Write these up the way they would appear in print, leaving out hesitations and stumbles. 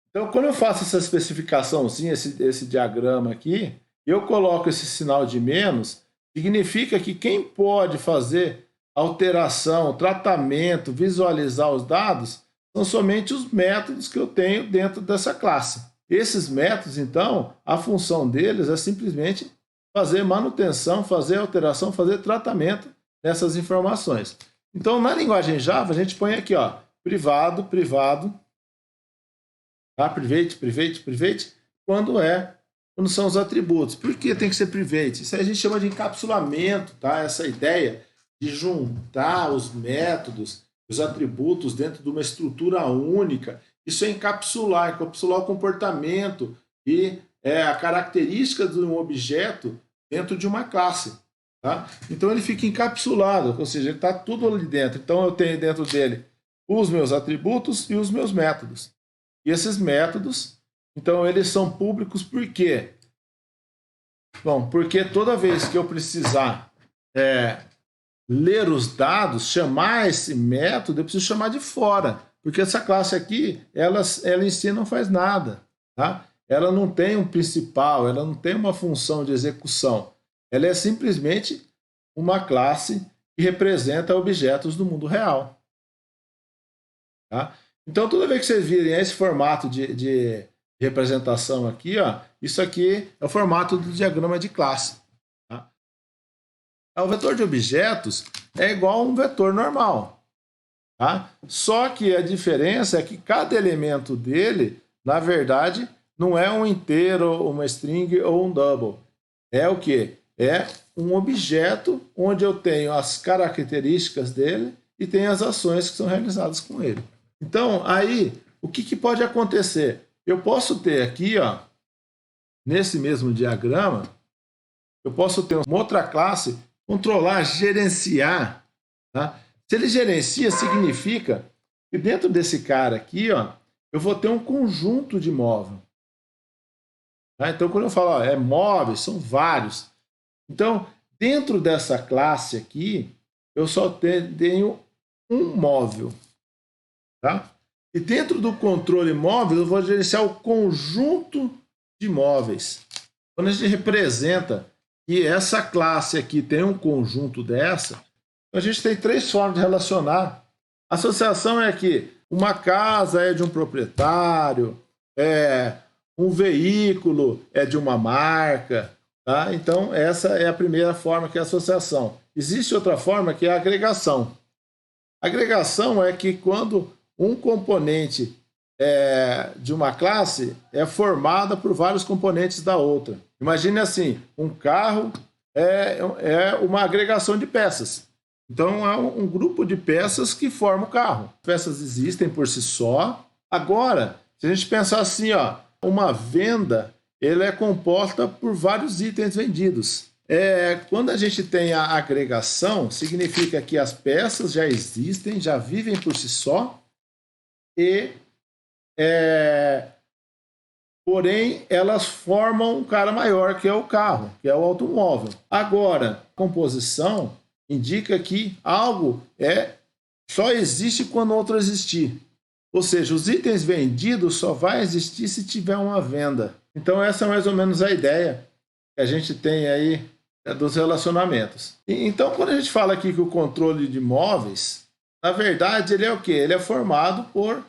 Então, quando eu faço essa especificaçãozinha, esse diagrama aqui, eu coloco esse sinal de menos, significa que quem pode fazer alteração, tratamento, visualizar os dados, são somente os métodos que eu tenho dentro dessa classe. Esses métodos, então, a função deles é simplesmente fazer manutenção, fazer alteração, fazer tratamento dessas informações. Então, na linguagem Java, a gente põe aqui, ó, privado, privado, tá? Private, private, private, quando são os atributos. Por que tem que ser private? Isso aí a gente chama de encapsulamento, tá? Essa ideia de juntar os métodos, os atributos dentro de uma estrutura única. Isso é encapsular o comportamento e a característica de um objeto dentro de uma classe. Tá? Então ele fica encapsulado, ou seja, ele está tudo ali dentro. Então eu tenho dentro dele os meus atributos e os meus métodos. E esses métodos, então eles são públicos por quê? Bom, porque toda vez que eu precisar ler os dados, chamar esse método, eu preciso chamar de fora. Porque essa classe aqui, ela em si não faz nada. Tá? Ela não tem um principal, ela não tem uma função de execução. Ela é simplesmente uma classe que representa objetos do mundo real. Tá? Então, toda vez que vocês virem esse formato de representação aqui, ó, isso aqui é o formato do diagrama de classe. Tá? O vetor de objetos é igual a um vetor normal. Tá? Só que a diferença é que cada elemento dele, na verdade, não é um inteiro, uma string ou um double. É o quê? É um objeto onde eu tenho as características dele e tenho as ações que são realizadas com ele. Então, aí, o que pode acontecer? Eu posso ter aqui, ó, nesse mesmo diagrama, eu posso ter uma outra classe, controlar, gerenciar. Tá? Se ele gerencia, significa que dentro desse cara aqui, ó, eu vou ter um conjunto de móveis. Tá? Então, quando eu falo ó, móveis, são vários. Então, dentro dessa classe aqui, eu só tenho um móvel. Tá? E dentro do controle móvel, eu vou gerenciar o conjunto de móveis. Quando a gente representa que essa classe aqui tem um conjunto dessa, a gente tem três formas de relacionar. A associação é que uma casa é de um proprietário, um veículo é de uma marca. Tá? Então, essa é a primeira forma, que é a associação. Existe outra forma, que é a agregação. A agregação é que quando um componente de uma classe é formada por vários componentes da outra. Imagine assim, um carro é uma agregação de peças. Então, é um grupo de peças que forma o carro. As peças existem por si só. Agora, se a gente pensar assim, ó, uma venda, ela é composta por vários itens vendidos. Quando a gente tem a agregação, significa que as peças já existem, já vivem por si só, porém, elas formam um cara maior, que é o carro, que é o automóvel. Agora, composição indica que algo só existe quando outro existir. Ou seja, os itens vendidos só vai existir se tiver uma venda. Então, essa é mais ou menos a ideia que a gente tem aí dos relacionamentos. Então, quando a gente fala aqui que o controle de móveis, na verdade, ele é o quê? Ele é formado por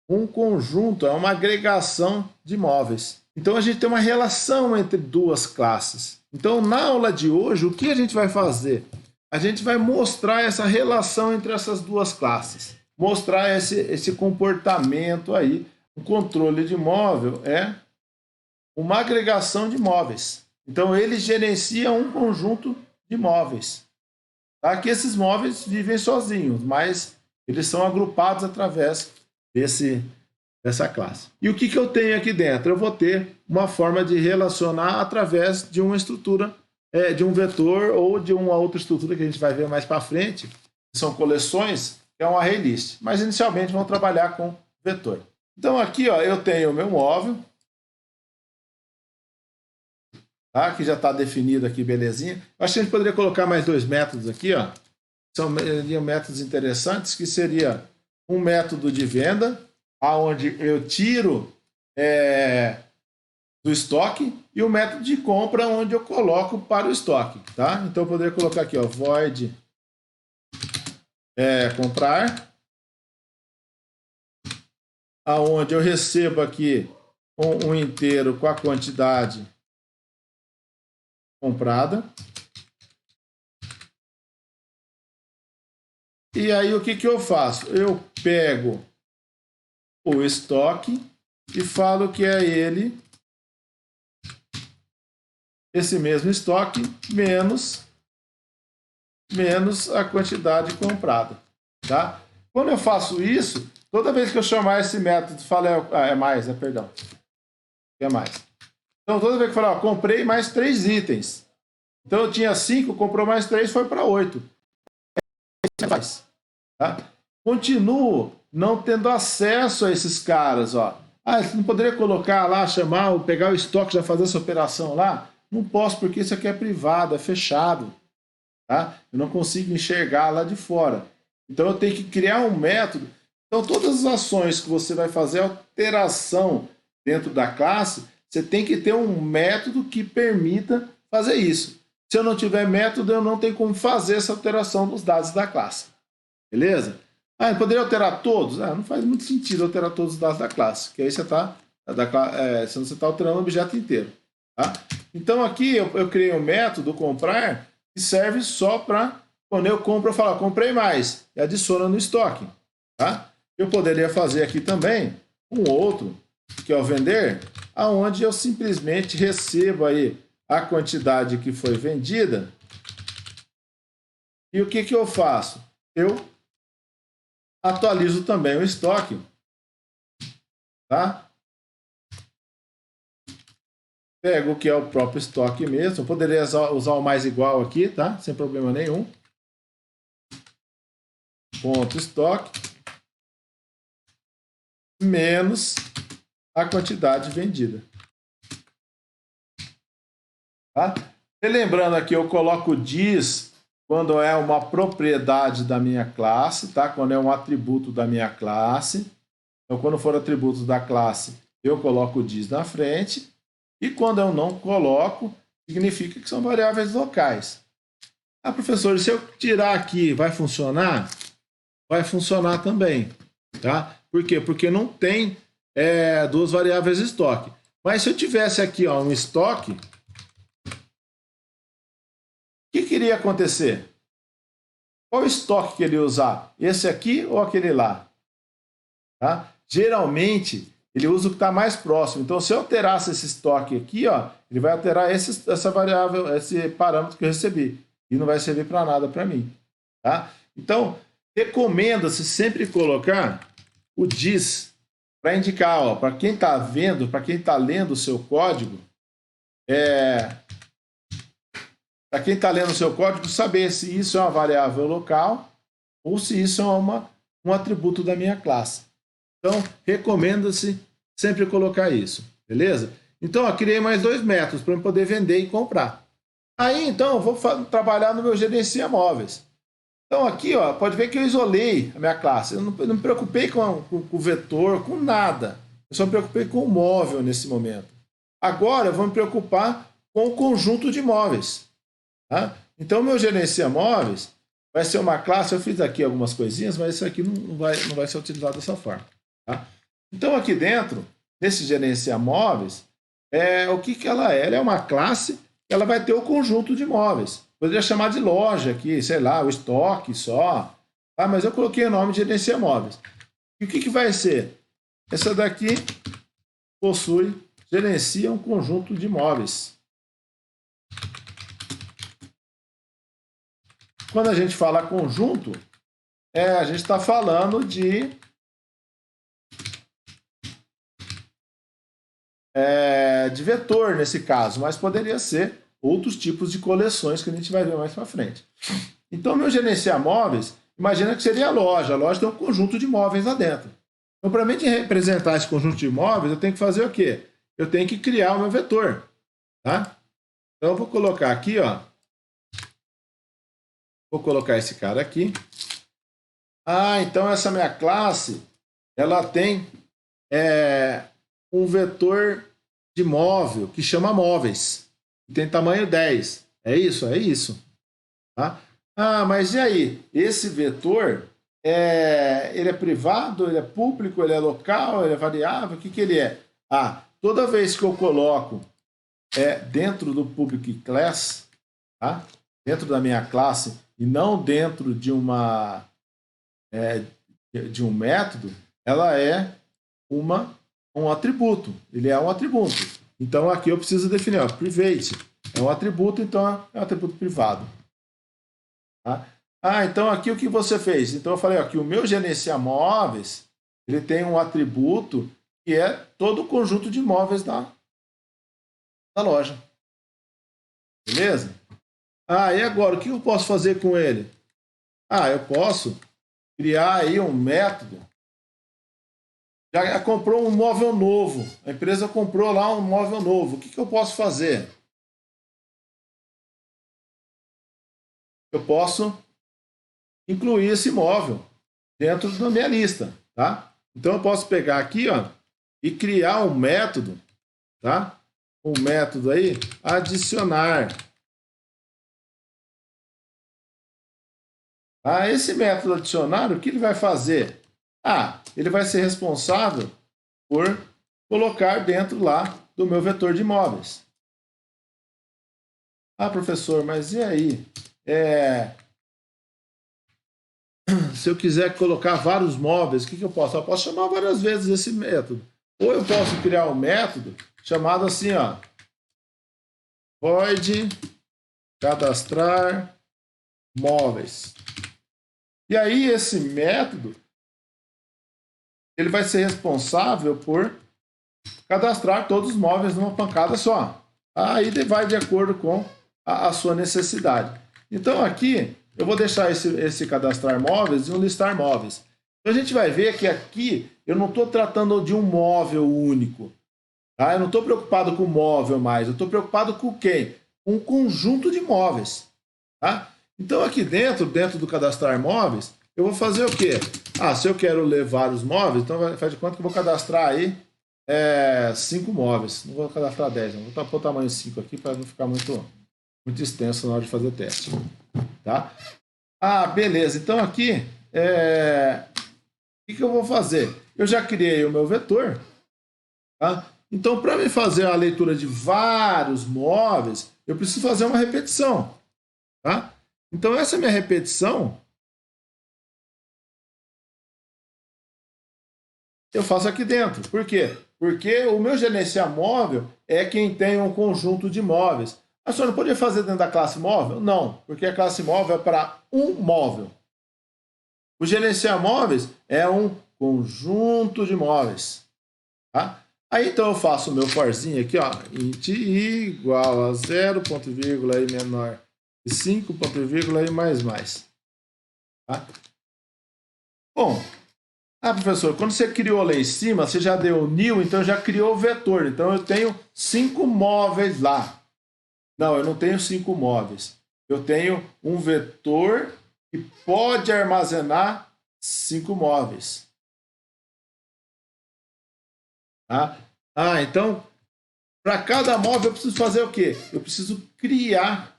um conjunto, é uma agregação de móveis. Então, a gente tem uma relação entre duas classes. Então, na aula de hoje, o que a gente vai fazer? A gente vai mostrar essa relação entre essas duas classes. Mostrar esse comportamento aí. O controle de móvel é uma agregação de móveis. Então, ele gerencia um conjunto de móveis. Tá? Que esses móveis vivem sozinhos, mas eles são agrupados através dessa classe. E o que eu tenho aqui dentro? Eu vou ter uma forma de relacionar através de uma estrutura, de um vetor ou de uma outra estrutura que a gente vai ver mais para frente, que são coleções, que é um array list. Mas, inicialmente, vamos trabalhar com vetor. Então, aqui ó, eu tenho o meu móvel, tá? Que já está definido aqui, belezinha. Acho que a gente poderia colocar mais dois métodos aqui, ó. São métodos interessantes, que seria um método de venda, onde eu tiro do estoque e o método de compra onde eu coloco para o estoque, tá? Então eu poderia colocar aqui, ó, void comprar, aonde eu recebo aqui um inteiro com a quantidade comprada. E aí o que que eu faço? Eu pego o estoque e falo que é ele, esse mesmo estoque, menos a quantidade comprada, tá? Quando eu faço isso, toda vez que eu chamar esse método, falo perdão, é mais. Então, toda vez que eu falar, comprei mais 3 itens. Então, eu tinha 5, comprou mais 3, foi para 8. Tá? Continuo não tendo acesso a esses caras, ó. Você não poderia colocar lá, chamar, pegar o estoque, já fazer essa operação lá? Não posso, porque isso aqui é privado, é fechado. Tá? Eu não consigo enxergar lá de fora. Então eu tenho que criar um método. Então todas as ações que você vai fazer, alteração dentro da classe, você tem que ter um método que permita fazer isso. Se eu não tiver método, eu não tenho como fazer essa alteração dos dados da classe. Beleza? Eu poderia alterar todos? Não faz muito sentido alterar todos os dados da classe, porque aí você está senão você está alterando o objeto inteiro. Tá? Então aqui eu criei um método comprar que serve só para quando eu compro, eu falo, comprei mais, e adiciona no estoque. Tá? Eu poderia fazer aqui também um outro, que é o vender, aonde eu simplesmente recebo aí a quantidade que foi vendida. E o que que eu faço? Eu atualizo também o estoque. Tá? Pego o que é o próprio estoque mesmo. Eu poderia usar o mais igual aqui, tá? Sem problema nenhum. Ponto estoque menos a quantidade vendida. Tá? E lembrando aqui, eu coloco diz quando é uma propriedade da minha classe, tá? Quando é um atributo da minha classe. Então, quando for atributo da classe, eu coloco diz na frente. E quando eu não coloco, significa que são variáveis locais. Professor, se eu tirar aqui, vai funcionar? Vai funcionar também. Tá? Por quê? Porque não tem duas variáveis de estoque. Mas se eu tivesse aqui um estoque, o que iria acontecer? Qual estoque que ele ia usar? Esse aqui ou aquele lá? Tá? Geralmente, ele usa o que está mais próximo. Então, se eu alterasse esse estoque aqui, ele vai alterar essa variável, esse parâmetro que eu recebi. E não vai servir para nada para mim. Tá? Então, recomenda-se sempre colocar o diz para indicar, para quem está vendo, para quem está lendo o seu código, para quem está lendo o seu código, saber se isso é uma variável local ou se isso é um atributo da minha classe. Então, recomenda-se sempre colocar isso, beleza? Então, eu criei mais 2 métodos para eu poder vender e comprar. Aí, então, eu vou trabalhar no meu gerencia móveis. Então, aqui, pode ver que eu isolei a minha classe. Eu não me preocupei com o vetor, com nada. Eu só me preocupei com o móvel nesse momento. Agora, eu vou me preocupar com o conjunto de móveis. Tá? Então, meu gerencia móveis vai ser uma classe. Eu fiz aqui algumas coisinhas, mas isso aqui não vai ser utilizado dessa forma. Tá? Então, aqui dentro, nesse gerenciar móveis, o que ela é? Ela é uma classe, ela vai ter o conjunto de móveis. Poderia chamar de loja aqui, sei lá, o estoque só. Tá? Mas eu coloquei o nome de gerenciar móveis. E o que vai ser? Essa daqui gerencia um conjunto de móveis. Quando a gente fala conjunto, a gente está falando de vetor nesse caso, mas poderia ser outros tipos de coleções que a gente vai ver mais para frente. Então, meu gerenciar móveis, imagina que seria a loja. A loja tem um conjunto de móveis lá dentro. Então, para mim representar esse conjunto de móveis, eu tenho que fazer o quê? Eu tenho que criar o meu vetor. Tá? Então, eu vou colocar aqui, vou colocar esse cara aqui. Então essa minha classe, ela tem um vetor de móvel que chama móveis, que tem tamanho 10. É isso? É isso. Tá? Ah, mas e aí? Esse vetor, ele é privado, ele é público, ele é local, ele é variável? O que ele é? Ah, toda vez que eu coloco dentro do public class, tá? Dentro da minha classe, e não dentro de de um método, ela é um atributo. Ele é um atributo. Então aqui eu preciso definir, ó, private é um atributo, então é um atributo privado. Tá? Ah, então aqui o que você fez? Então eu falei ó, que o meu gerenciar móveis, ele tem um atributo que é todo o conjunto de móveis da loja. Beleza? Ah, e agora, o que eu posso fazer com ele? Ah, eu posso criar aí um método. Já comprou um móvel novo. A empresa comprou lá um móvel novo. O que eu posso fazer? Eu posso incluir esse móvel dentro da minha lista, tá? Então eu posso pegar aqui, ó, e criar um método, tá? Um método aí, adicionar. Ah, esse método adicionar, o que ele vai fazer? Ah, ele vai ser responsável por colocar dentro lá do meu vetor de imóveis. Ah, professor, mas e aí? Se eu quiser colocar vários móveis, o que eu posso? Eu posso chamar várias vezes esse método. Ou eu posso criar um método chamado assim, ó, void cadastrar móveis. E aí esse método ele vai ser responsável por cadastrar todos os móveis numa pancada só. Aí vai de acordo com a sua necessidade. Então aqui eu vou deixar esse cadastrar móveis e um listar móveis. Então a gente vai ver que aqui eu não estou tratando de um móvel único. Tá? Eu não estou preocupado com o móvel mais. Eu estou preocupado com quem? Com um conjunto de móveis. Tá? Então aqui dentro do cadastrar móveis, eu vou fazer o quê? Ah, se eu quero ler vários móveis, então faz de conta que eu vou cadastrar aí 5 móveis. Não vou cadastrar 10, não. Vou pôr o tamanho 5 aqui para não ficar muito extenso na hora de fazer o teste. Tá? Ah, beleza. Então aqui, o que eu vou fazer? Eu já criei o meu vetor. Tá? Então, para me fazer a leitura de vários móveis, eu preciso fazer uma repetição. Tá? Então, essa minha repetição, eu faço aqui dentro. Por quê? Porque o meu gerenciar móvel é quem tem um conjunto de móveis. A senhora não podia fazer dentro da classe móvel? Não, porque a classe móvel é para um móvel. O gerenciar móveis é um conjunto de móveis. Tá? Aí então eu faço o meu forzinho aqui, ó, int i igual a 0, ponto e vírgula i menor que 5, ponto e vírgula i mais mais. Tá? Bom, professor, quando você criou lá em cima, você já deu o new, então já criou o vetor. Então eu tenho 5 móveis lá. Não, eu não tenho 5 móveis. Eu tenho um vetor que pode armazenar 5 móveis. Tá? Ah, então, para cada móvel eu preciso fazer o quê? Eu preciso criar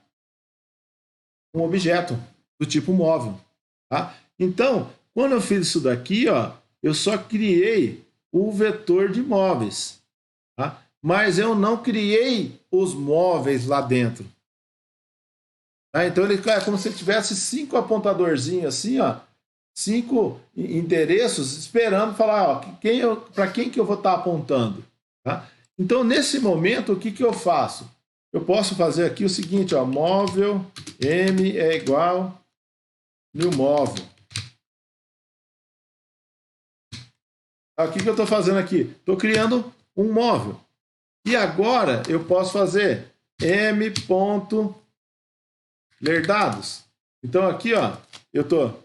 um objeto do tipo móvel. Tá? Então, quando eu fiz isso daqui, ó, eu só criei o vetor de móveis. Tá? Mas eu não criei os móveis lá dentro. Tá? Então ele é como se ele tivesse 5 apontadorzinhos assim, ó, 5 endereços esperando falar para quem que eu vou estar apontando. Tá? Então nesse momento o que eu faço? Eu posso fazer aqui o seguinte, ó, móvel m é igual new móvel. O que eu estou fazendo aqui? Estou criando um móvel. E agora eu posso fazer m.ler dados. Então aqui, ó, eu estou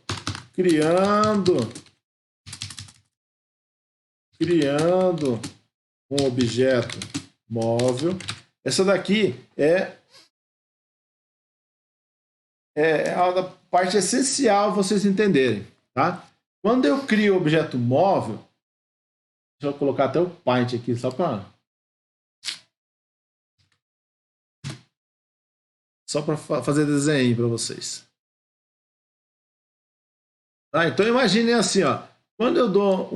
criando um objeto móvel. Essa daqui é a parte essencial vocês entenderem, tá? Quando eu crio objeto móvel, Deixa eu colocar até o Paint aqui, só para fazer desenho para vocês. Tá? Então imagine assim, ó, quando eu dou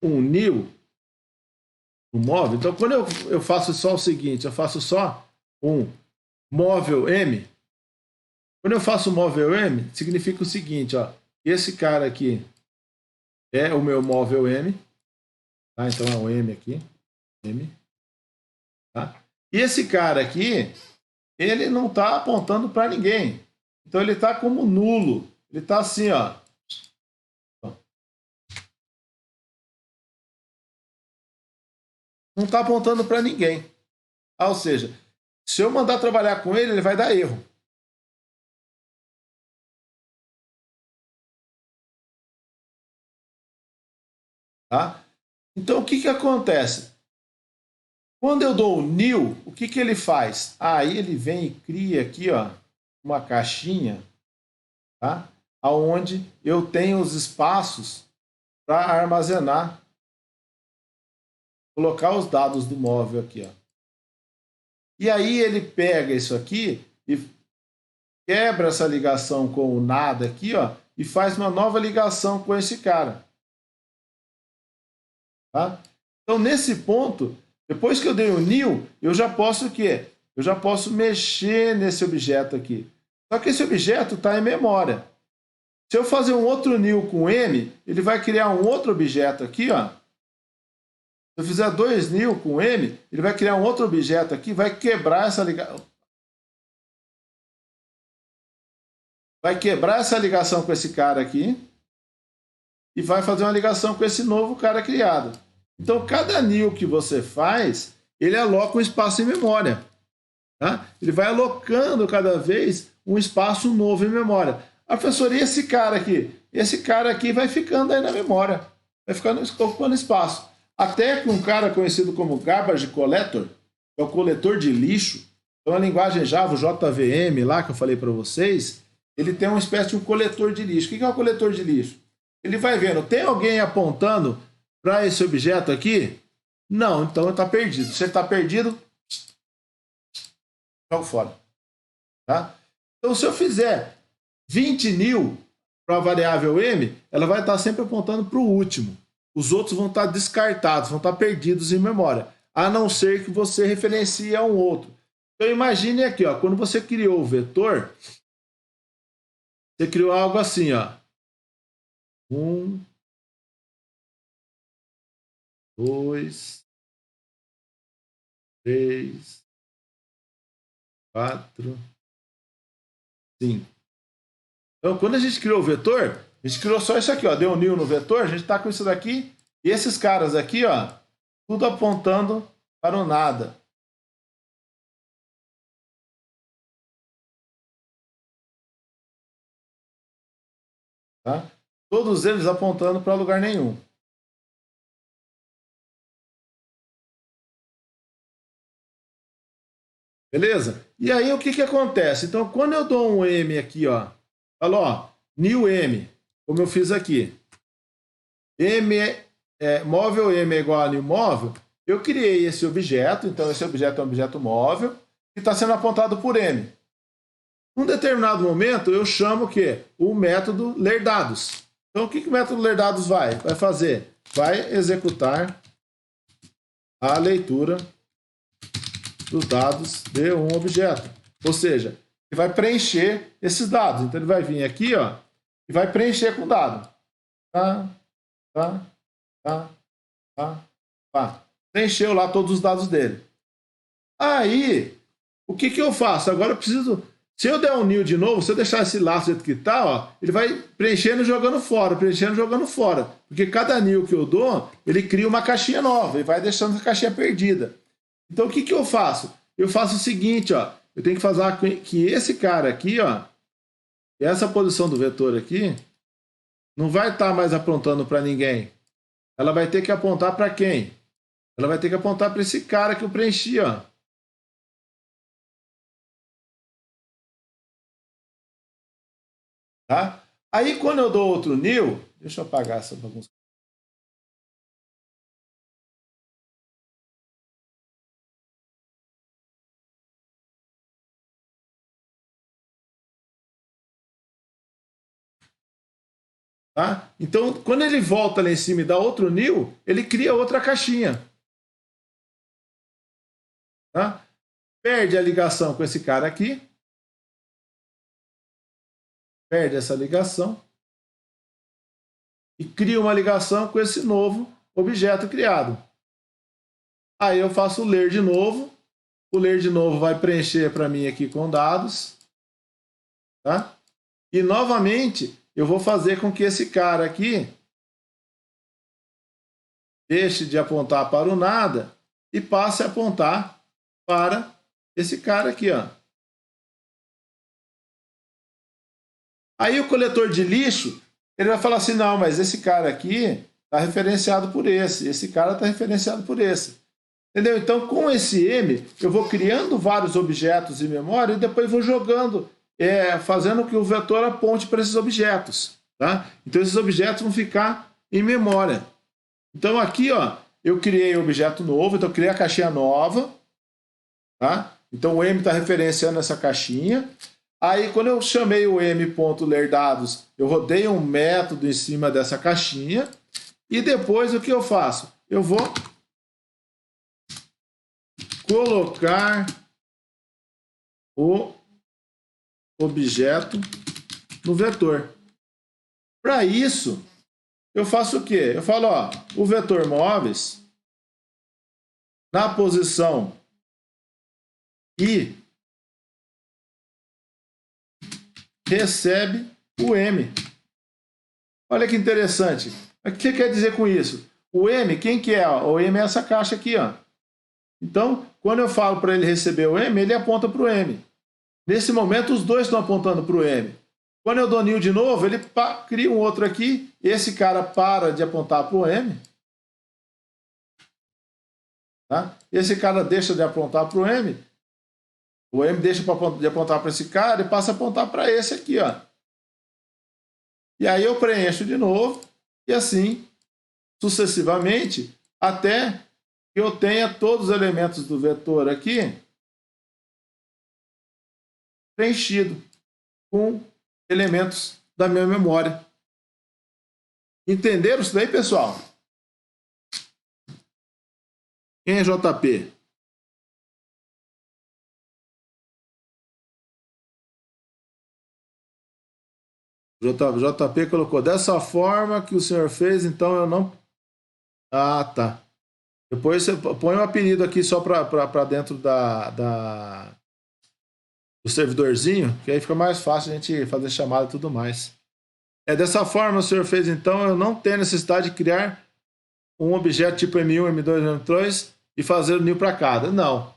um new, um móvel, então quando eu faço só o seguinte, eu faço só um móvel M. Quando eu faço móvel M, significa o seguinte, ó, esse cara aqui é o meu móvel M, tá? Então é o M aqui, M, tá? E esse cara aqui, ele não está apontando para ninguém. Então ele está como nulo. Ele está assim, ó. Não está apontando para ninguém. Ah, ou seja, se eu mandar trabalhar com ele, ele vai dar erro. Tá? Então o que, que acontece? Quando eu dou o new, o que, que ele faz? Aí ele vem e cria aqui, ó, uma caixinha, tá? Onde eu tenho os espaços para armazenar, colocar os dados do móvel aqui, ó. E aí ele pega isso aqui e quebra essa ligação com o nada aqui, ó, e faz uma nova ligação com esse cara. Tá? Então, nesse ponto, depois que eu dei o new, eu já posso o quê? Eu já posso mexer nesse objeto aqui. Só que esse objeto está em memória. Se eu fazer um outro new com M, ele vai criar um outro objeto aqui, ó. Se eu fizer dois new com M, ele vai criar um outro objeto aqui, vai quebrar essa ligação. Vai quebrar essa ligação com esse cara aqui e vai fazer uma ligação com esse novo cara criado. Então, cada new que você faz, ele aloca um espaço em memória. Tá? Ele vai alocando cada vez um espaço novo em memória. Ah, professor, e esse cara aqui? Esse cara aqui vai ficando aí na memória, vai ficando ocupando espaço. Até que um cara conhecido como Garbage Collector, que é o coletor de lixo, então a linguagem Java, o JVM lá que eu falei para vocês, ele tem uma espécie de um coletor de lixo. O que é um coletor de lixo? Ele vai vendo, tem alguém apontando para esse objeto aqui? Não, então está perdido. Se ele está perdido, jogo fora. Tá? Então, se eu fizer 20 new para a variável m, ela vai estar sempre apontando para o último. Os outros vão estar descartados, vão estar perdidos em memória, a não ser que você referencie a um outro. Então, imagine aqui, ó, quando você criou o vetor, você criou algo assim, ó. 1, 2, 3, 4, 5. Então, quando a gente criou o vetor, a gente criou só isso aqui, ó. Deu um new no vetor, a gente está com isso daqui. E esses caras aqui, ó, tudo apontando para o nada. Tá? Todos eles apontando para lugar nenhum. Beleza? E aí o que, que acontece? Então, quando eu dou um M aqui, ó, falo, ó, new M, como eu fiz aqui. M móvel M é igual a new móvel. Eu criei esse objeto, então esse objeto é um objeto móvel, que está sendo apontado por M. Num determinado momento, eu chamo o quê? O método ler dados. Então, o que, que o método ler dados vai fazer? Vai executar a leitura dos dados de um objeto. Ou seja, ele vai preencher esses dados. Então, ele vai vir aqui, ó, e vai preencher com dado. Tá, tá, tá, tá, tá. Preencheu lá todos os dados dele. Aí, o que, que eu faço? Agora eu preciso. Se eu der um new de novo, se eu deixar esse laço do jeito que está, ó, ele vai preenchendo e jogando fora, preenchendo e jogando fora. Porque cada new que eu dou, ele cria uma caixinha nova e vai deixando a caixinha perdida. Então o que, que eu faço? Eu faço o seguinte, ó, eu tenho que fazer que esse cara aqui, ó, essa posição do vetor aqui, não vai estar mais apontando para ninguém. Ela vai ter que apontar para quem? Ela vai ter que apontar para esse cara que eu preenchi, ó. Tá? Aí quando eu dou outro new, deixa eu apagar essa bagunça. Tá? Então, quando ele volta lá em cima e dá outro new, ele cria outra caixinha. Tá? Perde a ligação com esse cara aqui. Perde essa ligação. E cria uma ligação com esse novo objeto criado. Aí eu faço o ler de novo. O ler de novo vai preencher para mim aqui com dados. Tá? E novamente eu vou fazer com que esse cara aqui deixe de apontar para o nada e passe a apontar para esse cara aqui, ó. Aí o coletor de lixo, ele vai falar assim, não, mas esse cara aqui está referenciado por esse cara está referenciado por esse. Entendeu? Então, com esse M, eu vou criando vários objetos em memória e depois vou jogando, fazendo que o vetor aponte para esses objetos. Tá? Então, esses objetos vão ficar em memória. Então, aqui, ó, eu criei um objeto novo, então eu criei a caixinha nova. Tá? Então, o M está referenciando essa caixinha. Aí, quando eu chamei o m.lerDados, eu rodei um método em cima dessa caixinha. E depois, o que eu faço? Eu vou colocar o objeto no vetor. Para isso, eu faço o quê? Eu falo, ó, o vetor móveis, na posição I, recebe o M. Olha que interessante. O que quer dizer com isso? O M, quem que é? O M é essa caixa aqui, ó. Então, quando eu falo para ele receber o M, ele aponta para o M. Nesse momento, os dois estão apontando para o M. Quando eu dou new de novo, ele cria um outro aqui, esse cara para de apontar para o M. Tá? Esse cara deixa de apontar para o M deixa de apontar para esse cara e passa a apontar para esse aqui, ó. E aí eu preencho de novo, e assim, sucessivamente, até que eu tenha todos os elementos do vetor aqui preenchido com elementos da minha memória. Entenderam isso daí, pessoal? Quem é JP? JP colocou dessa forma que o senhor fez, então eu não... Ah, tá. Depois você põe um apelido aqui só para dentro do servidorzinho, que aí fica mais fácil a gente fazer chamada e tudo mais. Dessa forma o senhor fez, então, eu não tenho necessidade de criar um objeto tipo M1, M2, M3 e fazer o new para cada. Não.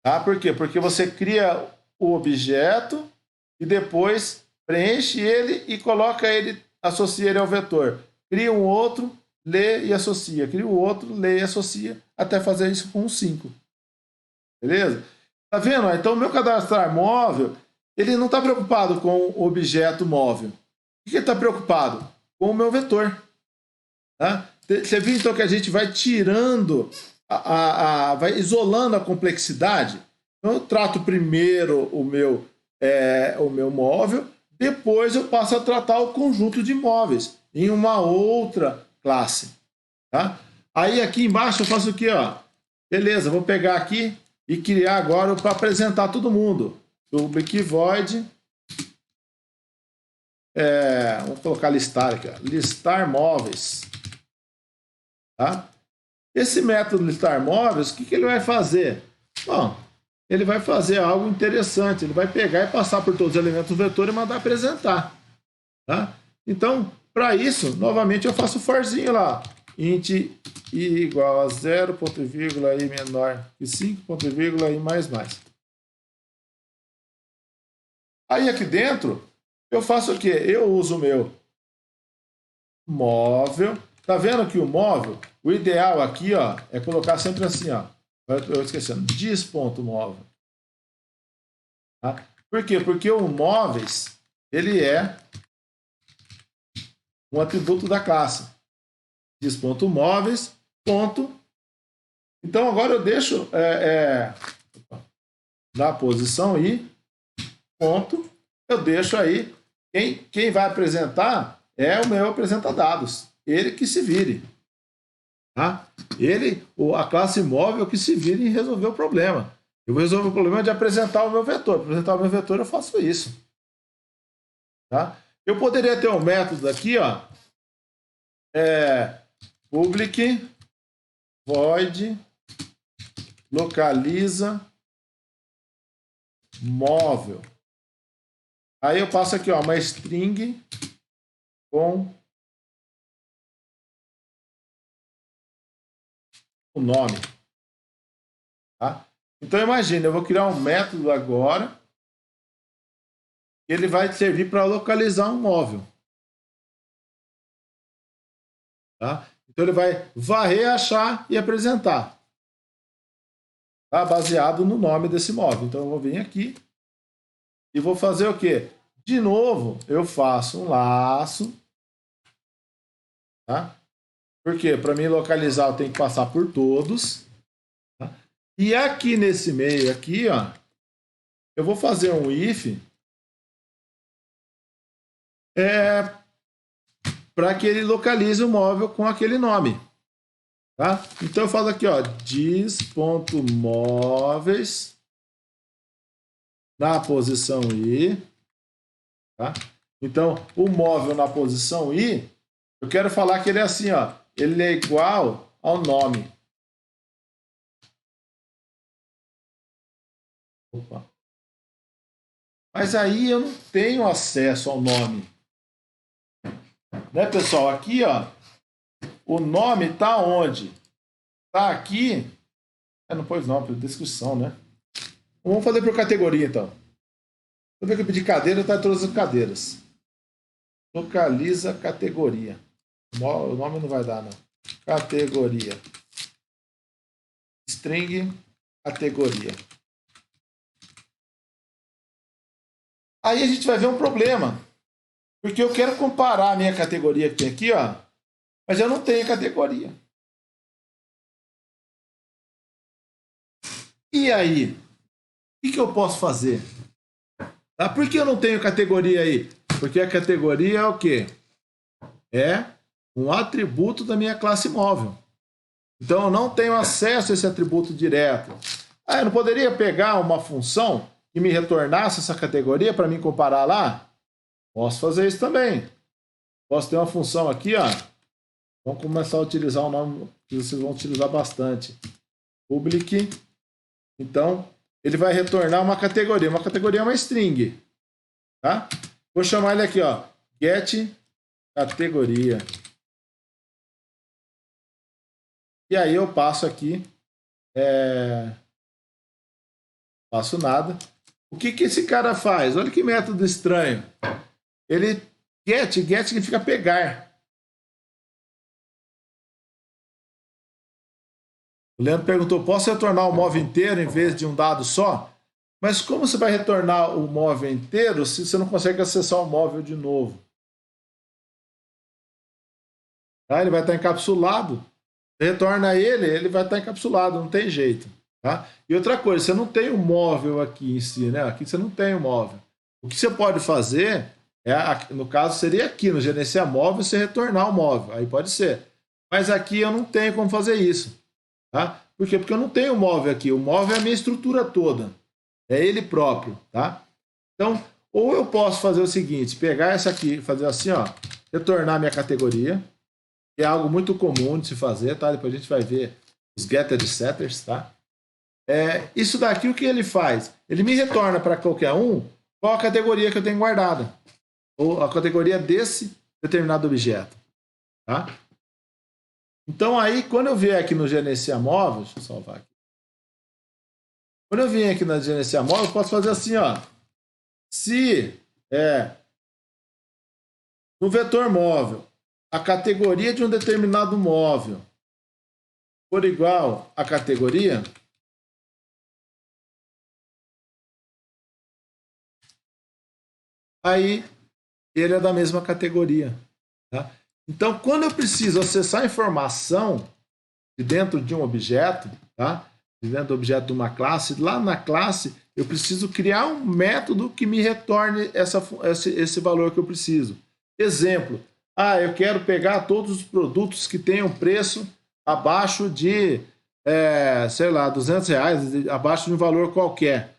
Tá? Por quê? Porque você cria o objeto e depois preenche ele e coloca ele, associa ele ao vetor. Cria um outro, lê e associa. Cria o outro, lê e associa, até fazer isso com um 5. Beleza? Tá vendo? Então, o meu cadastrar móvel, ele não está preocupado com o objeto móvel. O que ele está preocupado? Com o meu vetor. Tá? Você viu, então, que a gente vai tirando, vai isolando a complexidade? Então, eu trato primeiro o meu móvel, depois eu passo a tratar o conjunto de móveis em uma outra classe. Tá? Aí, aqui embaixo, eu faço o quê? Ó? Beleza, vou pegar aqui e criar agora para apresentar todo mundo. Public void. Vamos colocar listar aqui. Ó. Listar móveis. Tá? Esse método listar móveis, o que ele vai fazer? Bom, ele vai fazer algo interessante. Ele vai pegar e passar por todos os elementos do vetor e mandar apresentar. Tá? Então, para isso, novamente eu faço o forzinho lá. Int i igual a 0, ponto e vírgula, i menor que 5, ponto e vírgula, i mais mais. Aí aqui dentro, eu faço o quê? Eu uso o meu móvel. Tá vendo que o móvel, o ideal aqui, ó, é colocar sempre assim, ó. Eu esquecendo, dis.móvel. Tá? Por quê? Porque o móveis, ele é um atributo da classe. Dis.móveis, ponto. Então, agora eu deixo na posição i, ponto. Eu deixo aí, quem vai apresentar é o meu apresenta-dados. Ele que se vire. Tá? A classe móvel que se vire em resolver o problema. Eu vou resolver o problema de apresentar o meu vetor. Para apresentar o meu vetor, eu faço isso. Tá? Eu poderia ter um método aqui, ó, public void localiza móvel. Aí eu passo aqui, ó, uma string com o nome. Tá? Então imagine, eu vou criar um método agora. Ele vai servir para localizar um móvel. Tá? Então ele vai varrer, achar e apresentar. Tá? Baseado no nome desse móvel. Então eu vou vir aqui e vou fazer o quê? De novo, eu faço um laço. Tá? Por quê? Para mim localizar, eu tenho que passar por todos. Tá? E aqui nesse meio, aqui, ó, eu vou fazer um if para que ele localize o móvel com aquele nome. Tá? Então eu falo aqui, ó, dis.móveis na posição i. Tá? Então, o móvel na posição i, eu quero falar que ele é assim, ó, ele é igual ao nome. Opa. Mas aí eu não tenho acesso ao nome. Né, pessoal? Aqui, ó, o nome está onde? Está aqui. Não pôs nome, por descrição, né? Vamos fazer por categoria, então. Vou ver que eu pedi cadeira, está em todas as cadeiras. Localiza categoria. O nome não vai dar, não. Categoria. String categoria. Aí a gente vai ver um problema. Porque eu quero comparar a minha categoria que tem aqui, ó. Mas eu não tenho categoria. E aí? O que eu posso fazer? Tá? Por que eu não tenho categoria aí? Porque a categoria é o quê? É um atributo da minha classe móvel. Então eu não tenho acesso a esse atributo direto. Eu não poderia pegar uma função que me retornasse essa categoria para mim comparar lá? Posso fazer isso também. Posso ter uma função aqui, ó. Vamos começar a utilizar um nome que vocês vão utilizar bastante. Public. Então, ele vai retornar uma categoria. Uma categoria é uma string. Tá? Vou chamar ele aqui, ó. Get categoria. E aí eu passo aqui. Faço nada. O que esse cara faz? Olha que método estranho. Ele get significa pegar. O Leandro perguntou, posso retornar o móvel inteiro em vez de um dado só? Mas como você vai retornar o móvel inteiro se você não consegue acessar o móvel de novo? Tá? Ele vai estar encapsulado. Você retorna ele vai estar encapsulado, não tem jeito. Tá? E outra coisa, você não tem o móvel aqui em si, né? Aqui você não tem o móvel. O que você pode fazer no caso, seria aqui, no gerenciar móvel, você retornar o móvel. Aí pode ser. Mas aqui eu não tenho como fazer isso. Tá? Por quê? Porque eu não tenho o móvel aqui. O móvel é a minha estrutura toda. É ele próprio. Tá? Então, ou eu posso fazer o seguinte, pegar essa aqui, fazer assim, ó, retornar minha categoria, que é algo muito comum de se fazer, tá? Depois a gente vai ver os getters e setters, tá? Isso daqui, o que ele faz? Ele me retorna para qualquer um qual a categoria que eu tenho guardada. Ou a categoria desse determinado objeto. Tá? Então, aí, quando eu vier aqui no gerenciar móvel, deixa eu salvar aqui. Quando eu vier aqui no gerenciar móvel, eu posso fazer assim, ó. Se no vetor móvel, a categoria de um determinado móvel for igual à categoria, aí ele é da mesma categoria. Tá? Então, quando eu preciso acessar a informação de dentro de um objeto, tá? De dentro do objeto de uma classe, lá na classe eu preciso criar um método que me retorne esse valor que eu preciso. Exemplo, Ah, eu quero pegar todos os produtos que tenham preço abaixo de, sei lá, R$ 200, abaixo de um valor qualquer.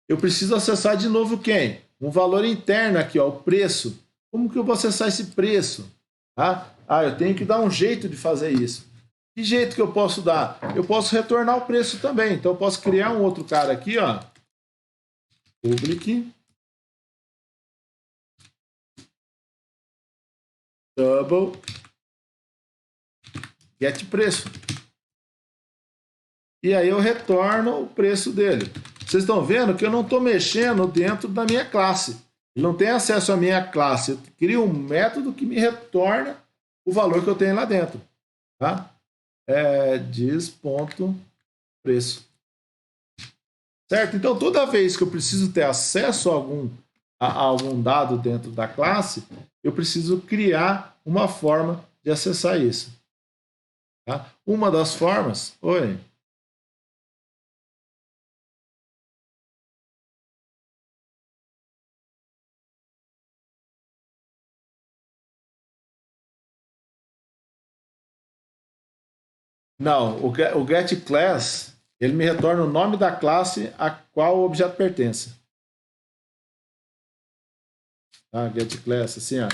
Eu preciso acessar de novo quem? Um valor interno aqui, ó, o preço. Como que eu vou acessar esse preço? Tá? Ah, eu tenho que dar um jeito de fazer isso. Que jeito que eu posso dar? Eu posso retornar o preço também. Então eu posso criar um outro cara aqui, ó. Public double get preço. E aí eu retorno o preço dele. Vocês estão vendo que eu não estou mexendo dentro da minha classe. Ele não tem acesso à minha classe. Eu crio um método que me retorna o valor que eu tenho lá dentro. Tá? Diz.preço. Certo? Então, toda vez que eu preciso ter acesso a algum dado dentro da classe, eu preciso criar uma forma de acessar isso. Tá? Uma das formas... Oi. Não, o getClass, ele me retorna o nome da classe a qual o objeto pertence. Tá? GetClass, assim, ó.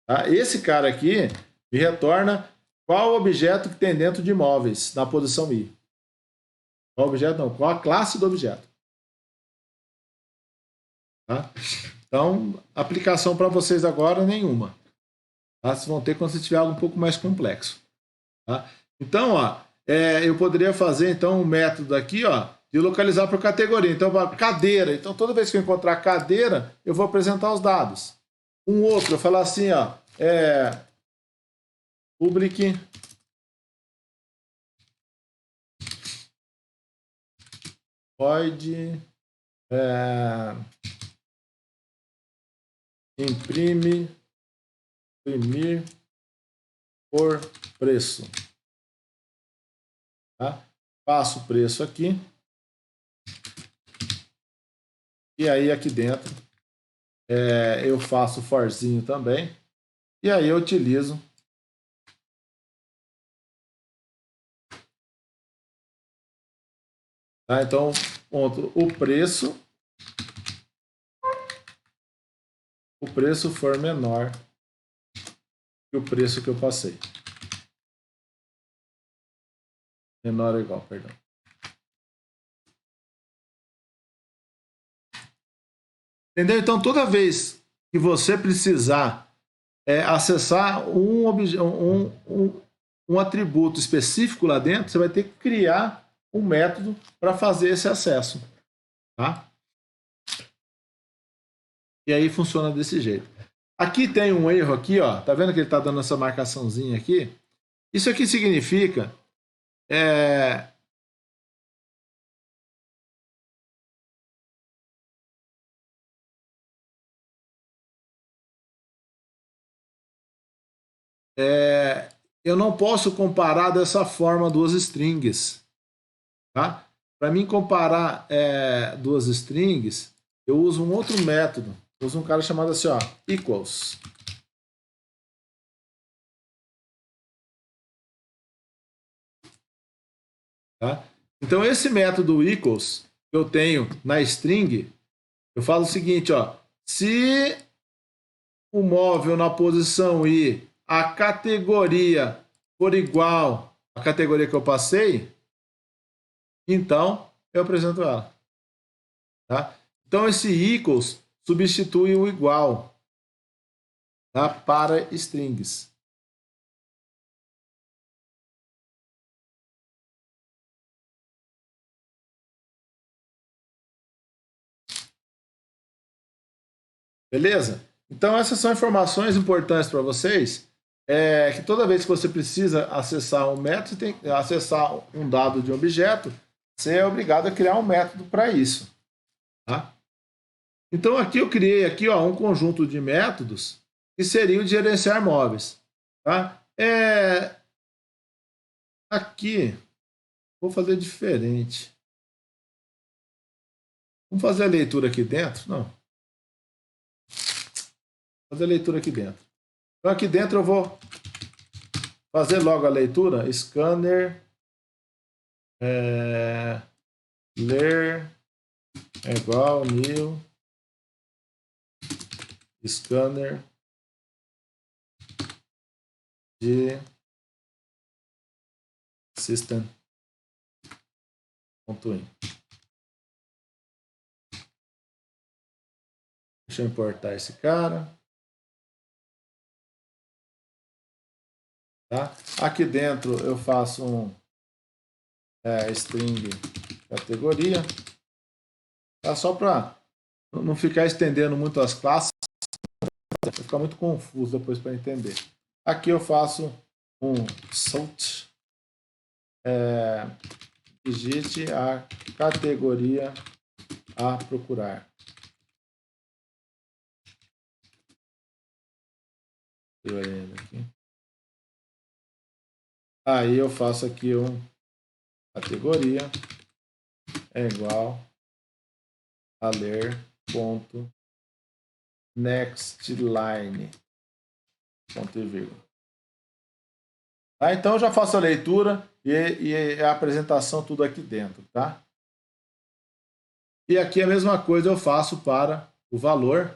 Tá? Esse cara aqui me retorna qual objeto que tem dentro de imóveis, na posição I. Qual objeto não, qual a classe do objeto. Tá? Então, aplicação para vocês agora, nenhuma. Tá? Vocês vão ter quando você tiver algo um pouco mais complexo. Tá? Então, ó, eu poderia fazer então um método aqui, ó, de localizar por categoria. Então, cadeira. Então, toda vez que eu encontrar cadeira, eu vou apresentar os dados. Um outro, eu falar assim, ó, public void imprimir por preço. Tá? Passo o preço aqui. E aí aqui dentro eu faço o forzinho também. E aí eu utilizo tá? Então, ponto, o preço for menor que o preço que eu passei. Menor ou igual, perdão. Entendeu? Então, toda vez que você precisar acessar um atributo específico lá dentro, você vai ter que criar um método para fazer esse acesso. Tá? E aí funciona desse jeito. Aqui tem um erro aqui, ó. Tá vendo que ele está dando essa marcaçãozinha aqui? Isso aqui significa eu não posso comparar dessa forma duas strings. Tá? Para mim comparar duas strings, eu uso um outro método. Eu uso um cara chamado assim, ó, equals. Tá? Então, esse método equals que eu tenho na string, eu falo o seguinte, ó, se o móvel na posição I, a categoria for igual à categoria que eu passei, então eu apresento ela. Tá? Então, esse equals substitui o igual, tá? Para strings. Beleza? Então, essas são informações importantes para vocês. Que toda vez que você precisa acessar um método, tem que acessar um dado de um objeto, você é obrigado a criar um método para isso. Tá? Então, aqui eu criei aqui, ó, um conjunto de métodos que seriam de gerenciar móveis. Tá? Aqui, vou fazer diferente. Vamos fazer a leitura aqui dentro? Não. fazer a leitura aqui dentro. Então aqui dentro eu vou fazer logo a leitura. Scanner ler é igual new scanner de system.in. Deixa eu importar esse cara. Tá? Aqui dentro eu faço um string categoria. Tá? Só para não ficar estendendo muito as classes, vai ficar muito confuso depois para entender. Aqui eu faço um sort, digite a categoria a procurar. Aí eu faço aqui um categoria é igual a ler ponto next line ponto e vírgula. Tá? Então eu já faço a leitura e a apresentação tudo aqui dentro, tá? E aqui a mesma coisa eu faço para o valor.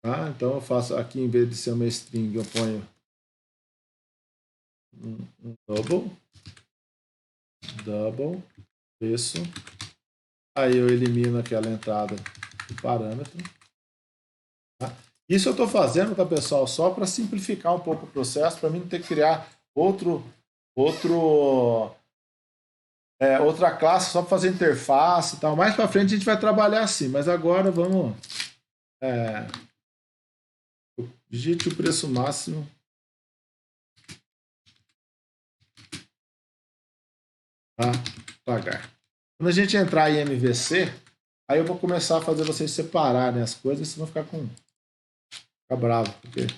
Tá? Então eu faço aqui, em vez de ser uma string, eu ponho um double, isso. Aí eu elimino aquela entrada do parâmetro. Tá? Isso eu estou fazendo, tá, pessoal, só para simplificar um pouco o processo, para mim não ter que criar outra classe só para fazer interface e tal. Mais para frente a gente vai trabalhar assim, mas agora vamos... digite o preço máximo a pagar. Quando a gente entrar em MVC, aí eu vou começar a fazer vocês separarem as coisas, vocês vão ficar bravo, porque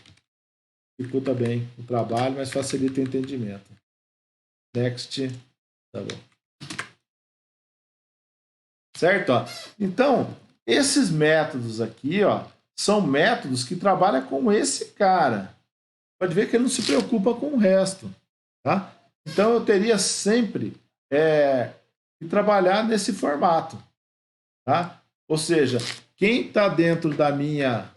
dificulta bem o trabalho, mas facilita o entendimento. Next, tá bom. Certo? Ó. Então, esses métodos aqui, ó, são métodos que trabalham com esse cara. Pode ver que ele não se preocupa com o resto. Tá? Então, eu teria sempre que trabalhar nesse formato. Tá? Ou seja, quem está dentro da minha...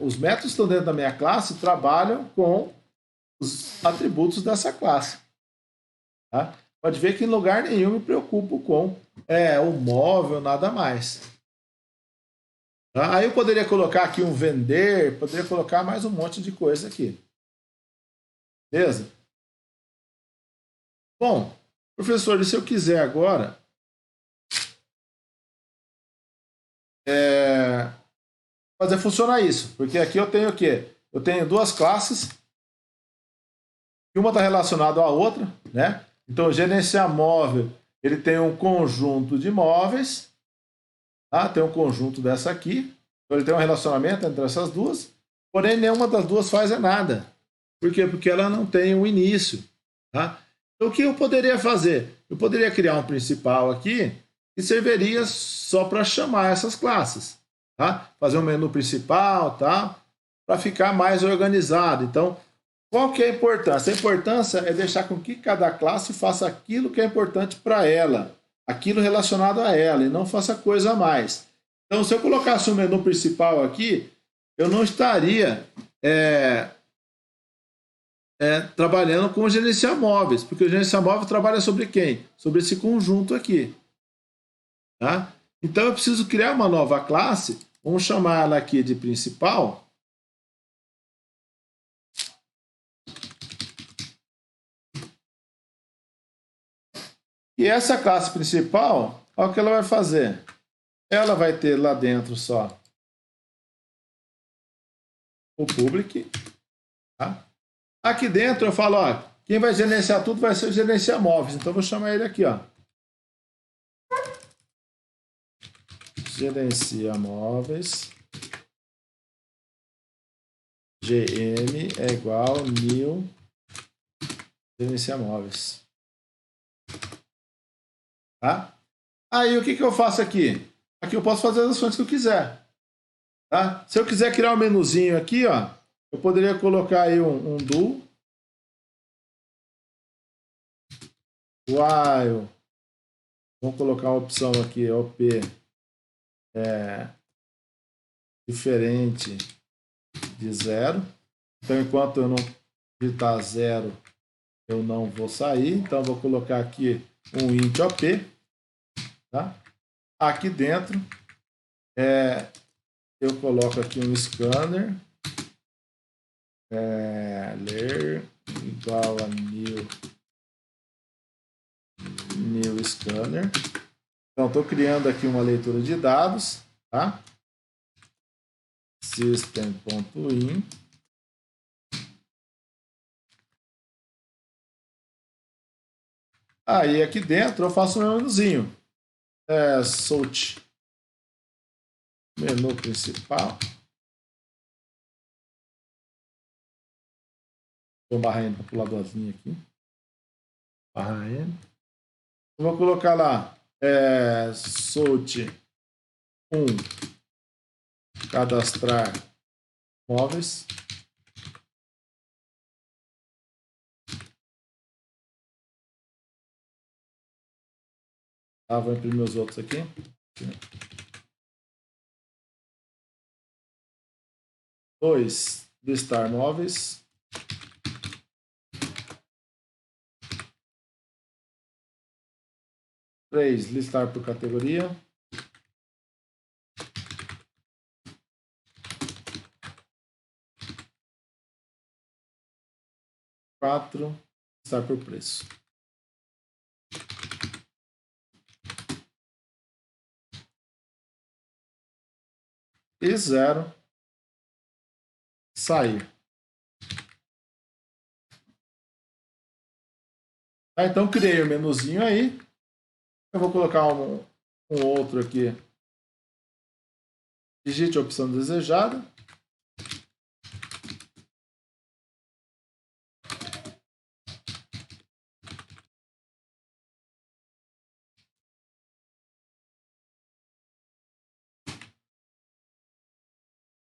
os métodos que estão dentro da minha classe trabalham com os atributos dessa classe. Tá? Pode ver que em lugar nenhum me preocupo com o móvel, nada mais. Tá? Aí eu poderia colocar aqui um vender, poderia colocar mais um monte de coisa aqui. Beleza? Bom, professor, e se eu quiser agora fazer funcionar isso? Porque aqui eu tenho o quê? Eu tenho duas classes, e uma está relacionada à outra, né? Então, o gerenciar móvel, ele tem um conjunto de móveis, tá? Tem um conjunto dessa aqui, então ele tem um relacionamento entre essas duas, porém nenhuma das duas faz nada. Por quê? Porque ela não tem um início, tá? Então, o que eu poderia fazer? Eu poderia criar um principal aqui que serviria só para chamar essas classes, tá? Fazer um menu principal, tá? Para ficar mais organizado. Então, qual que é a importância? A importância é deixar com que cada classe faça aquilo que é importante para ela, aquilo relacionado a ela, e não faça coisa a mais. Então, se eu colocasse o menu principal aqui, eu não estaria trabalhando com o gerenciar móveis, porque o gerenciar móvel trabalha sobre quem? Sobre esse conjunto aqui. Tá? Então, eu preciso criar uma nova classe, vamos chamar ela aqui de principal. E essa classe principal, olha o que ela vai fazer. Ela vai ter lá dentro só o public. Tá? Aqui dentro eu falo, ó, quem vai gerenciar tudo vai ser o gerenciar móveis. Então eu vou chamar ele aqui, ó. Gerencia móveis. GM é igual new gerenciar móveis. Tá? Aí o que eu faço aqui? Aqui eu posso fazer as ações que eu quiser. Tá? Se eu quiser criar um menuzinho aqui, ó, eu poderia colocar aí um do while. Vamos colocar uma opção aqui, OP diferente de 0. Então, enquanto eu não digitar 0, eu não vou sair. Então, vou colocar aqui um int OP. Tá? Aqui dentro, eu coloco aqui um scanner. Ler igual a new scanner. Então, estou criando aqui uma leitura de dados. Tá? System.in. Aí aqui dentro eu faço um menuzinho. Sort menu principal. Vou barra N para pular duas linhas aqui. Barra N. Eu vou colocar lá sort 1 cadastrar móveis. Tá, vou imprimir os outros aqui. 2 listar móveis. 3 listar por categoria. 4 listar por preço. E 0 sair. Tá, então criei o menuzinho aí. Eu vou colocar um outro aqui. Digite a opção desejada.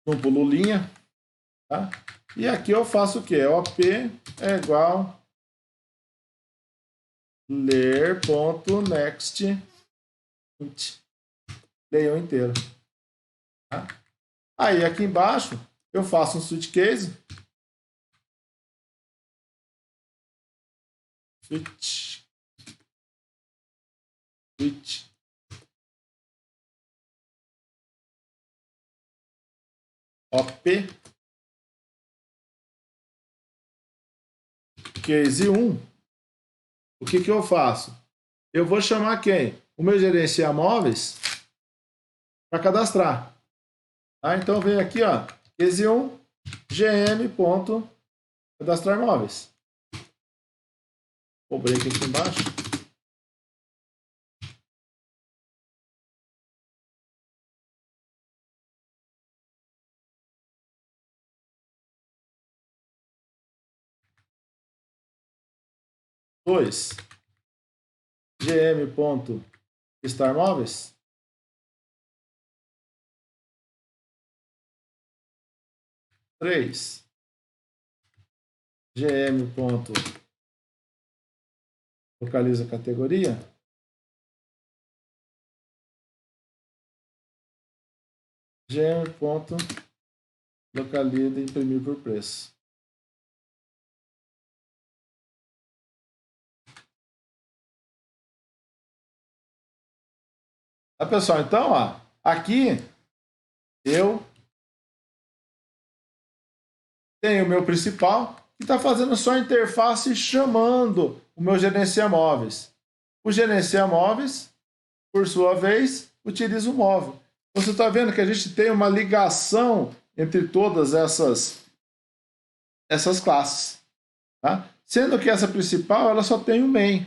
Não pulo linha. Tá? E aqui eu faço o quê? OP é igual ler.next. Leiam inteiro. Tá? Aí aqui embaixo eu faço um switch case. Switch. OP. Case 1. O que eu faço? Eu vou chamar quem? O meu gerenciar móveis para cadastrar. Tá? Então vem aqui, ó, case 1, gm.cadastrar móveis. Vou break aqui embaixo. Dois, gm.listar móveis. 3, gm.localiza categoria. gm.localiza imprimir por preço. Tá, pessoal? Então, ó, aqui eu tenho o meu principal que está fazendo só a interface chamando o meu gerenciar móveis. O gerenciar móveis, por sua vez, utiliza o móvel. Você está vendo que a gente tem uma ligação entre todas essas classes. Tá? Sendo que essa principal ela só tem o main.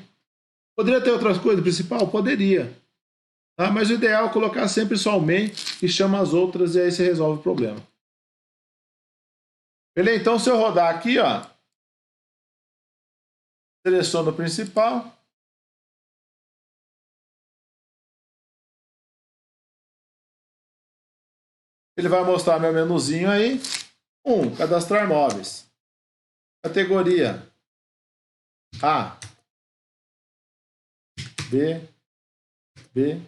Poderia ter outras coisas principal? Poderia. Tá? Mas o ideal é colocar sempre só o main e chama as outras e aí você resolve o problema. Beleza? Então, se eu rodar aqui, ó, seleciono o principal. Ele vai mostrar meu menuzinho aí. Cadastrar móveis. Categoria A, B, B,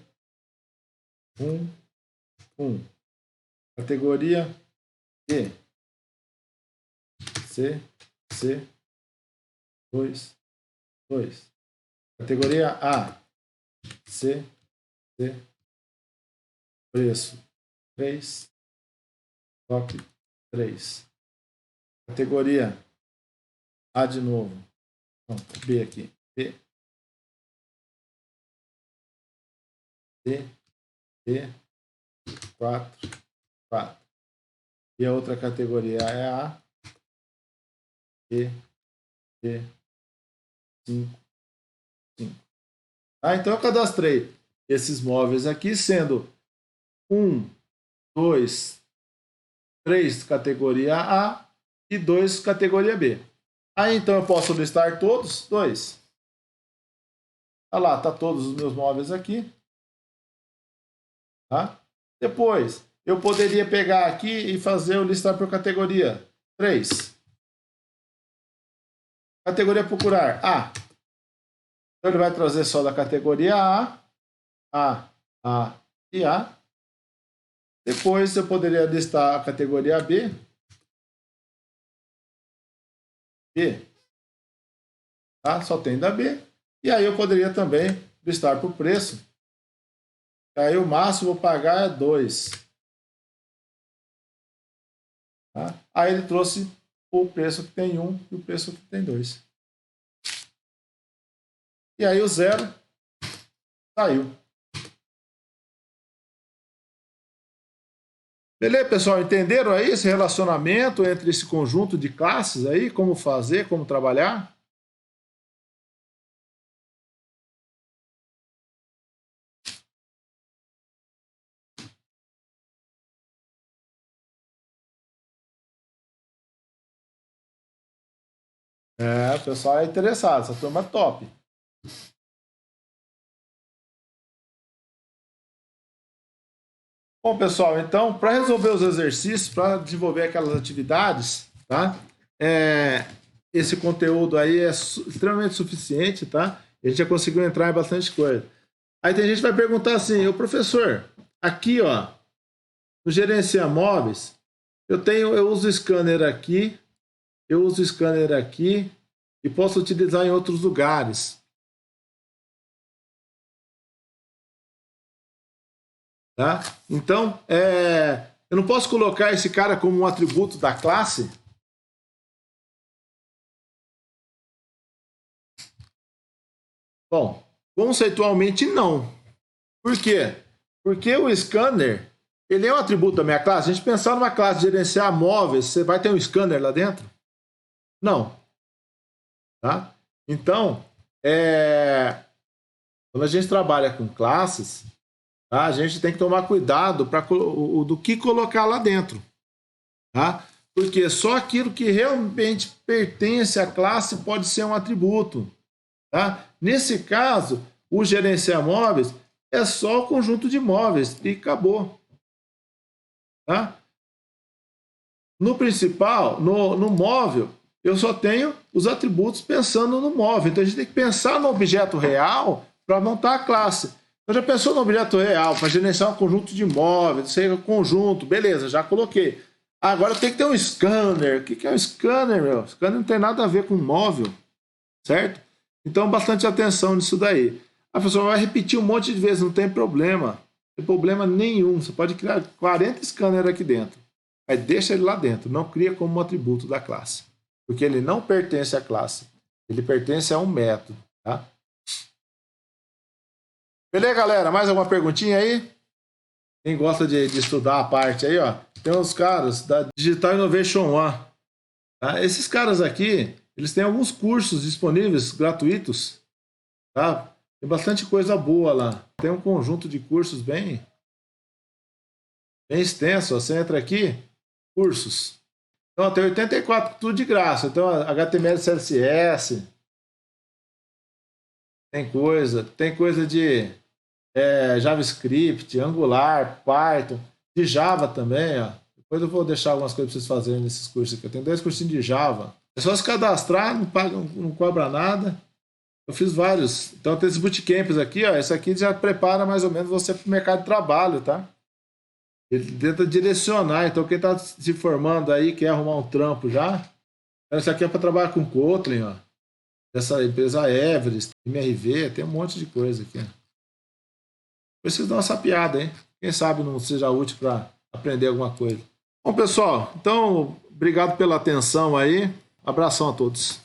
1. Categoria B, C, 2. Categoria A, C, preço 3, top 3. Categoria A de novo. Não, B aqui. B, 4. E a outra categoria é A, B, 5. Então eu cadastrei esses móveis aqui, sendo 2, 3 categoria A e 2 categoria B. Aí então eu posso listar todos? 2. Olha lá, tá todos os meus móveis aqui. Tá? Depois, eu poderia pegar aqui e fazer o listar por categoria. 3. Categoria procurar A. Então ele vai trazer só da categoria A e A. Depois eu poderia listar a categoria B. Tá? Só tem da B. E aí eu poderia também listar por preço. Aí o máximo vou pagar é 2. Tá? Aí ele trouxe o preço que tem 1 e o preço que tem 2. E aí o 0 saiu. Beleza, pessoal? Entenderam aí esse relacionamento entre esse conjunto de classes aí? Como fazer, como trabalhar? O pessoal é interessado, essa turma é top. Bom, pessoal, então, para resolver os exercícios, para desenvolver aquelas atividades, tá? Esse conteúdo aí é extremamente suficiente, tá? A gente já conseguiu entrar em bastante coisa. Aí tem gente que vai perguntar assim, o professor, aqui, ó, no Gerenciar Móveis, eu uso o scanner aqui, e posso utilizar em outros lugares. Tá? Então, eu não posso colocar esse cara como um atributo da classe? Bom, conceitualmente não. Por quê? Porque o scanner, ele é um atributo da minha classe. Se a gente pensar numa classe de gerenciar móveis, você vai ter um scanner lá dentro? Não. Tá? Então, quando a gente trabalha com classes, tá? A gente tem que tomar cuidado do que colocar lá dentro. Tá? Porque só aquilo que realmente pertence à classe pode ser um atributo. Tá? Nesse caso, o gerenciar móveis é só o conjunto de móveis e acabou. Tá? No principal, no móvel, eu só tenho os atributos pensando no móvel. Então a gente tem que pensar no objeto real para montar a classe. Então já pensou no objeto real para gerenciar um conjunto de móveis, seja conjunto, beleza, já coloquei. Agora tem que ter um scanner. O que é um scanner, meu? Scanner não tem nada a ver com móvel, certo? Então, bastante atenção nisso daí. A pessoa vai repetir um monte de vezes, não tem problema. Não tem problema nenhum. Você pode criar 40 scanners aqui dentro. Aí deixa ele lá dentro. Não cria como um atributo da classe. Porque ele não pertence à classe. Ele pertence a um método. Tá? Beleza, galera? Mais alguma perguntinha aí? Quem gosta de estudar a parte aí, ó. Tem uns caras da Digital Innovation One. Tá? Esses caras aqui, eles têm alguns cursos disponíveis, gratuitos. Tá? Tem bastante coisa boa lá. Tem um conjunto de cursos bem extenso. Você entra aqui, cursos. Então, tem 84, tudo de graça. Então, HTML, CSS. Tem coisa de JavaScript, Angular, Python. De Java também, ó. Depois eu vou deixar algumas coisas para vocês fazerem nesses cursos aqui. Eu tenho 2 cursinhos de Java. É só se cadastrar, não paga, não cobra nada. Eu fiz vários. Então tem esses bootcamps aqui, ó. Esse aqui já prepara mais ou menos você para o mercado de trabalho, tá? Ele tenta direcionar. Então quem está se formando aí, quer arrumar um trampo já. Então, isso aqui é para trabalhar com Kotlin, ó. Essa empresa Everest, MRV, tem um monte de coisa aqui. Preciso dar uma sapiada, hein? Quem sabe não seja útil para aprender alguma coisa. Bom, pessoal, então, obrigado pela atenção aí. Abração a todos.